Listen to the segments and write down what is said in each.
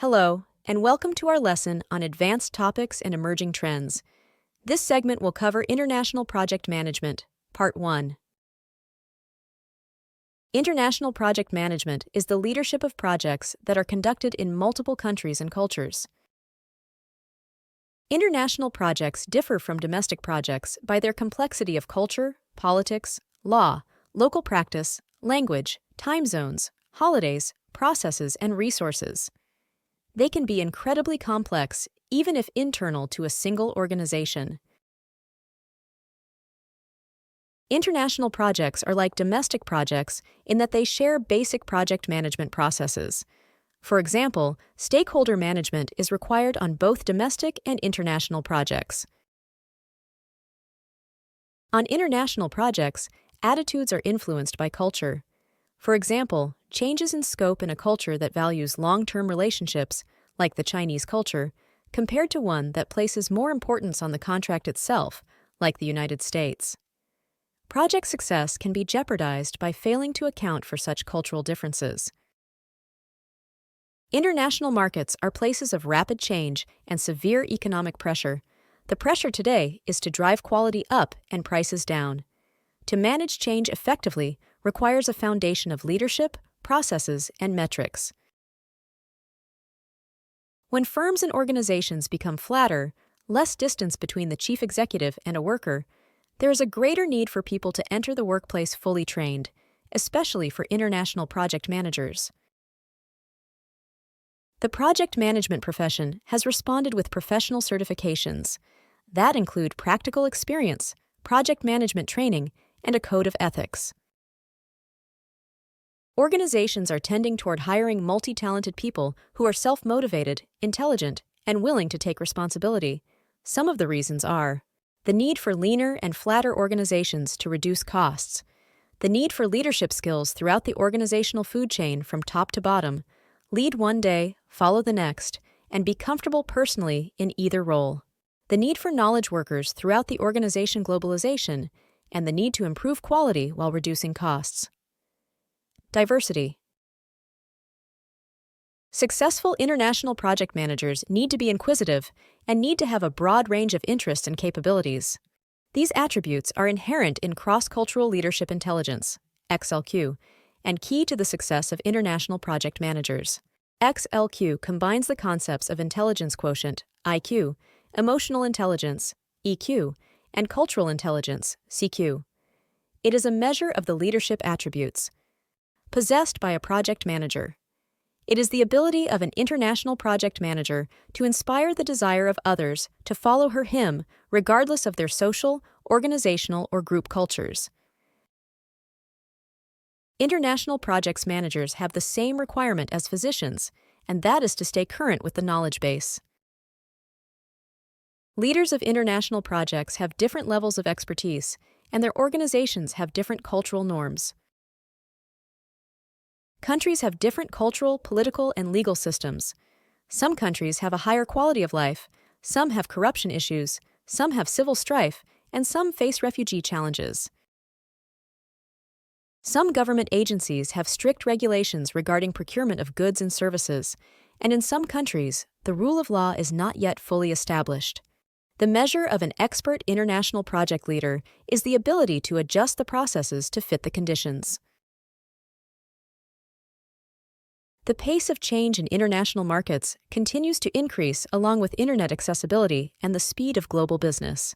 Hello, and welcome to our lesson on advanced topics and emerging trends. This segment will cover International Project Management, Part 1. International project management is the leadership of projects that are conducted in multiple countries and cultures. International projects differ from domestic projects by their complexity of culture, politics, law, local practice, language, time zones, holidays, processes, and resources. They can be incredibly complex, even if internal to a single organization. International projects are like domestic projects in that they share basic project management processes. For example, stakeholder management is required on both domestic and international projects. On international projects, attitudes are influenced by culture. For example, changes in scope in a culture that values long-term relationships, like the Chinese culture, compared to one that places more importance on the contract itself, like the United States. Project success can be jeopardized by failing to account for such cultural differences. International markets are places of rapid change and severe economic pressure. The pressure today is to drive quality up and prices down. To manage change effectively requires a foundation of leadership, processes, and metrics. When firms and organizations become flatter, less distance between the chief executive and a worker, there is a greater need for people to enter the workplace fully trained, especially for international project managers. The project management profession has responded with professional certifications that include practical experience, project management training, and a code of ethics. Organizations are tending toward hiring multi-talented people who are self-motivated, intelligent, and willing to take responsibility. Some of the reasons are the need for leaner and flatter organizations to reduce costs, the need for leadership skills throughout the organizational food chain from top to bottom, lead one day, follow the next, and be comfortable personally in either role, the need for knowledge workers throughout the organization globalization, and the need to improve quality while reducing costs. Diversity. Successful international project managers need to be inquisitive and need to have a broad range of interests and capabilities. These attributes are inherent in cross-cultural leadership intelligence, XLQ, and key to the success of international project managers. XLQ combines the concepts of intelligence quotient, IQ, emotional intelligence, EQ, and cultural intelligence, CQ. It is a measure of the leadership attributes possessed by a project manager. It is the ability of an international project manager to inspire the desire of others to follow her/him regardless of their social, organizational, or group cultures. International projects managers have the same requirement as physicians, and that is to stay current with the knowledge base. Leaders of international projects have different levels of expertise, and their organizations have different cultural norms. Countries have different cultural, political, and legal systems. Some countries have a higher quality of life, some have corruption issues, some have civil strife, and some face refugee challenges. Some government agencies have strict regulations regarding procurement of goods and services, and in some countries, the rule of law is not yet fully established. The measure of an expert international project leader is the ability to adjust the processes to fit the conditions. The pace of change in international markets continues to increase along with internet accessibility and the speed of global business.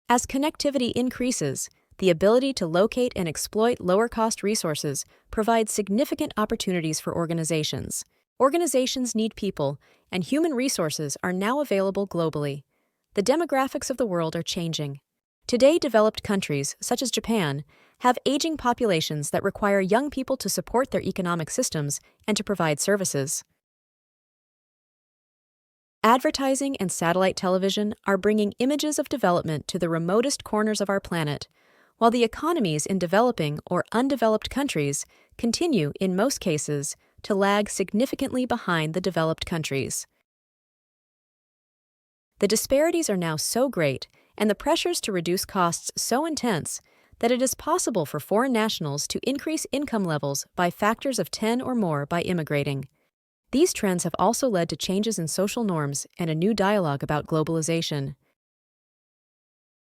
As connectivity increases, the ability to locate and exploit lower-cost resources provides significant opportunities for organizations. Organizations need people, and human resources are now available globally. The demographics of the world are changing. Today, developed countries, such as Japan, have aging populations that require young people to support their economic systems and to provide services. Advertising and satellite television are bringing images of development to the remotest corners of our planet, while the economies in developing or undeveloped countries continue, in most cases, to lag significantly behind the developed countries. The disparities are now so great and the pressures to reduce costs so intense that it is possible for foreign nationals to increase income levels by factors of 10 or more by immigrating. These trends have also led to changes in social norms and a new dialogue about globalization.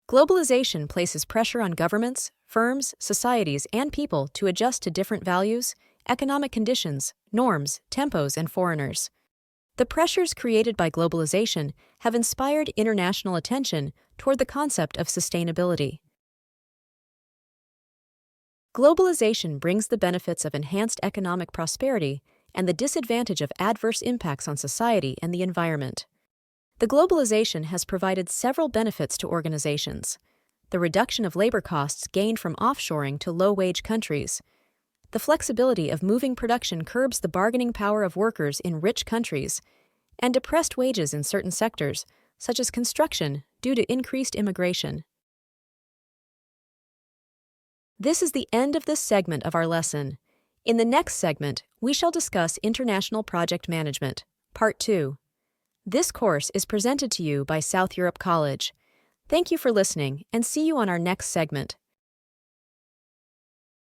Globalization places pressure on governments, firms, societies, and people to adjust to different values, economic conditions, norms, tempos, and foreigners. The pressures created by globalization have inspired international attention toward the concept of sustainability. Globalization brings the benefits of enhanced economic prosperity and the disadvantage of adverse impacts on society and the environment. The globalization has provided several benefits to organizations: the reduction of labor costs gained from offshoring to low-wage countries. The flexibility of moving production curbs the bargaining power of workers in rich countries, and depressed wages in certain sectors, such as construction, due to increased immigration. This is the end of this segment of our lesson. In the next segment, we shall discuss International Project Management, Part 2. This course is presented to you by South Europe College. Thank you for listening, and see you on our next segment.